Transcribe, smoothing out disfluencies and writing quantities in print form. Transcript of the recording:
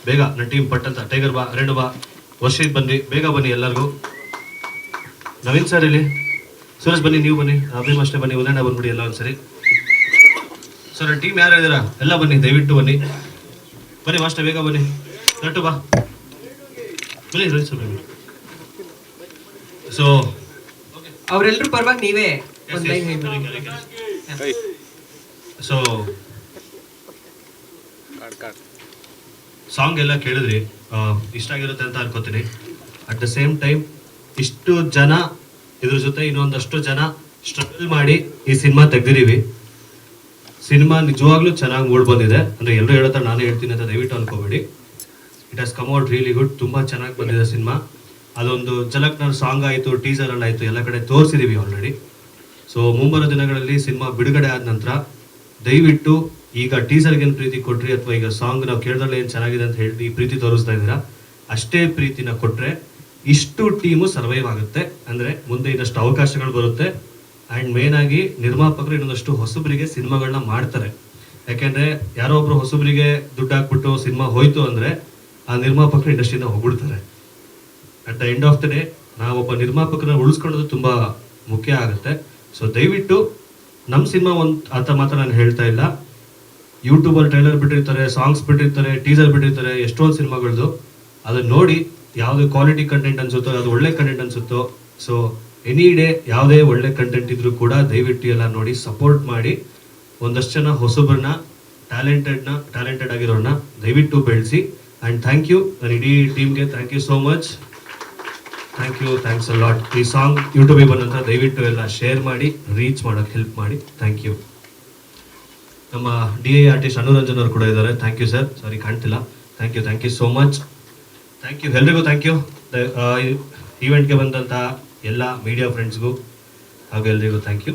ಬೇಗ ನನ್ನ ಟೀಮ್ ಪಟ್ಟಂತ ಟೈಗರ್ ಬಾ, ರೆಡ್ ಬಾ, ವರ್ಷಿತ್ ಬನ್ನಿ, ಬೇಗ ಬನ್ನಿ ಎಲ್ಲರಿಗೂ. ನವೀನ್ ಸರ್ ಇಲ್ಲಿ, ಸುರೇಶ್ ಬನ್ನಿ, ನೀವು ಬನ್ನಿ, ಅಭಿಮ್ ಅಷ್ಟೇ ಬನ್ನಿ, ಉದಯಣ್ಣ ಬಂದ್ಬಿಡಿ ಎಲ್ಲ ಒಂದ್ಸರಿ. ಸೊ ನನ್ನ ಟೀಮ್ ಯಾರು ಇದ್ದೀರಾ ಎಲ್ಲ ಬನ್ನಿ, ದಯವಿಟ್ಟು ಬನ್ನಿ ಬನ್ನಿ, ಅಷ್ಟೇ ಬೇಗ ಬನ್ನಿ. ನಟ್ಟು ಬಾ, ಬನ್ನಿ ರೋಹಿತ್ ಸರ್ ಬನ್ನಿ. ಸೊ ಅವರೆಲ್ಲರೂ ಪರವಾಗಿ ನೀವೇ ಸೊ ಸಾಂಗ್ ಎಲ್ಲ ಕೇಳಿದ್ರಿ, ಇಷ್ಟ ಆಗಿರುತ್ತೆ ಅಂತ ಅನ್ಕೋತೀನಿ. ಅಟ್ ದ ಸೇಮ್ ಟೈಮ್ ಇಷ್ಟು ಜನ ಇದ್ರ ಜೊತೆ ಇನ್ನೊಂದಷ್ಟು ಜನ ಸ್ಟ್ರಗಲ್ ಮಾಡಿ ಈ ಸಿನಿಮಾ ತೆಗ್ದಿದೀವಿ. ಸಿನಿಮಾ ನಿಜವಾಗ್ಲೂ ಚೆನ್ನಾಗಿ ಮೂಡ್ ಬಂದಿದೆ. ಅಂದ್ರೆ ಎಲ್ಲರೂ ಹೇಳ್ತಾರೆ ನಾನೇ ಹೇಳ್ತೀನಿ ಅಂತ ದಯವಿಟ್ಟು ಅನ್ಕೋಬೇಡಿ. It has come out really good. ತುಂಬಾ ಚೆನ್ನಾಗಿ ಬಂದಿದೆ ಸಿನಿಮಾ. ಅದೊಂದು ಜಲಕ್ನ ಸಾಂಗ್ ಆಯಿತು, ಟೀಸರ್ ಅಲ್ಲಿ ಆಯಿತು, ಎಲ್ಲ ಕಡೆ ತೋರಿಸಿದೀವಿ ಆಲ್ರೆಡಿ. ಸೊ ಮುಂಬರೋ ದಿನಗಳಲ್ಲಿ ಸಿನಿಮಾ ಬಿಡುಗಡೆ ಆದ ನಂತರ ದಯವಿಟ್ಟು ಈಗ ಟೀಸರ್ಗೆ ಏನು ಪ್ರೀತಿ ಕೊಟ್ರಿ ಅಥವಾ ಈಗ ಸಾಂಗ್ ನಾವು ಕೇಳಿದ್ರೆ ಏನು ಚೆನ್ನಾಗಿದೆ ಅಂತ ಹೇಳಿ ಈ ಪ್ರೀತಿ ತೋರಿಸ್ತಾ ಇದ್ದೀರಾ, ಅಷ್ಟೇ ಪ್ರೀತಿನ ಕೊಟ್ರೆ ಇಷ್ಟು ಟೀಮು ಸರ್ವೈವ್ ಆಗುತ್ತೆ. ಅಂದ್ರೆ ಮುಂದೆ ಇನ್ನಷ್ಟು ಅವಕಾಶಗಳು ಬರುತ್ತೆ. ಆ್ಯಂಡ್ ಮೇನ್ ಆಗಿ ನಿರ್ಮಾಪಕರು ಇನ್ನೊಂದಷ್ಟು ಹೊಸಬರಿಗೆ ಸಿನಿಮಾಗಳನ್ನ ಮಾಡ್ತಾರೆ. ಯಾಕೆಂದ್ರೆ ಯಾರೋ ಒಬ್ರು ಹೊಸಬರಿಗೆ ದುಡ್ಡು ಹಾಕ್ಬಿಟ್ಟು ಸಿನಿಮಾ ಹೋಯ್ತು ಅಂದ್ರೆ ಆ ನಿರ್ಮಾಪಕರು ಇಂಡಸ್ಟ್ರಿಯಿಂದ ಹೋಗ್ಬಿಡ್ತಾರೆ. At the end of the day ನಾವೊಬ್ಬ ನಿರ್ಮಾಪಕರನ್ನ ಉಳಿಸ್ಕೊಳ್ಳೋದು ತುಂಬಾ ಮುಖ್ಯ ಆಗುತ್ತೆ. ಸೊ ದಯವಿಟ್ಟು ನಮ್ಮ ಸಿನಿಮಾ ಅಂತ ಮಾತ್ರ ನಾನು ಹೇಳ್ತಾ ಇಲ್ಲ. ಯೂಟ್ಯೂಬಲ್ಲಿ ಟ್ರೈಲರ್ ಬಿಟ್ಟಿರ್ತಾರೆ, ಸಾಂಗ್ಸ್ ಬಿಟ್ಟಿರ್ತಾರೆ, ಟೀಸರ್ ಬಿಟ್ಟಿರ್ತಾರೆ, ಎಷ್ಟೊಂದು ಸಿನಿಮಾಗಳದ್ದು. ಅದನ್ನ ನೋಡಿ ಯಾವುದು ಕ್ವಾಲಿಟಿ ಕಂಟೆಂಟ್ ಅನ್ಸುತ್ತೋ, ಅದು ಒಳ್ಳೆ ಕಂಟೆಂಟ್ ಅನ್ಸುತ್ತೋ, ಸೊ ಎನಿ ಡೇ ಯಾವುದೇ ಒಳ್ಳೆ ಕಂಟೆಂಟ್ ಇದ್ರೂ ಕೂಡ ದಯವಿಟ್ಟು ಎಲ್ಲ ನೋಡಿ ಸಪೋರ್ಟ್ ಮಾಡಿ. ಒಂದಷ್ಟು ಜನ ಹೊಸಬ್ರನ್ನ ಟ್ಯಾಲೆಂಟೆಡ್ ಆಗಿರೋರನ್ನ ದಯವಿಟ್ಟು ಬೆಳೆಸಿ. ಆ್ಯಂಡ್ ಥ್ಯಾಂಕ್ ಯು ನನ್ನ ಇಡೀ ಟೀಮ್ಗೆ, thank you so much. Thanks a lot. ಈ ಸಾಂಗ್ ಯೂಟ್ಯೂಬಿಗೆ ಬಂದಂತ ದಯವಿಟ್ಟು ಎಲ್ಲ ಶೇರ್ ಮಾಡಿ, ರೀಚ್ ಮಾಡೋಕ್ಕೆ ಹೆಲ್ಪ್ ಮಾಡಿ. Thank you. ನಮ್ಮ DI ಆರ್ಟಿಸ್ಟ್ ಅನುರಂಜನ್ ಅವರು ಕೂಡ ಇದ್ದಾರೆ. ಥ್ಯಾಂಕ್ ಯು ಸರ್, ಸಾರಿ ಕಾಣ್ತಿಲ್ಲ. Thank you so much. Thank you ಎಲ್ರಿಗೂ. ಥ್ಯಾಂಕ್ ಯು ಈವೆಂಟ್ಗೆ ಬಂದಂಥ ಎಲ್ಲ ಮೀಡಿಯಾ ಫ್ರೆಂಡ್ಸ್ಗೂ ಹಾಗೂ ಎಲ್ರಿಗೂ ಥ್ಯಾಂಕ್ ಯು.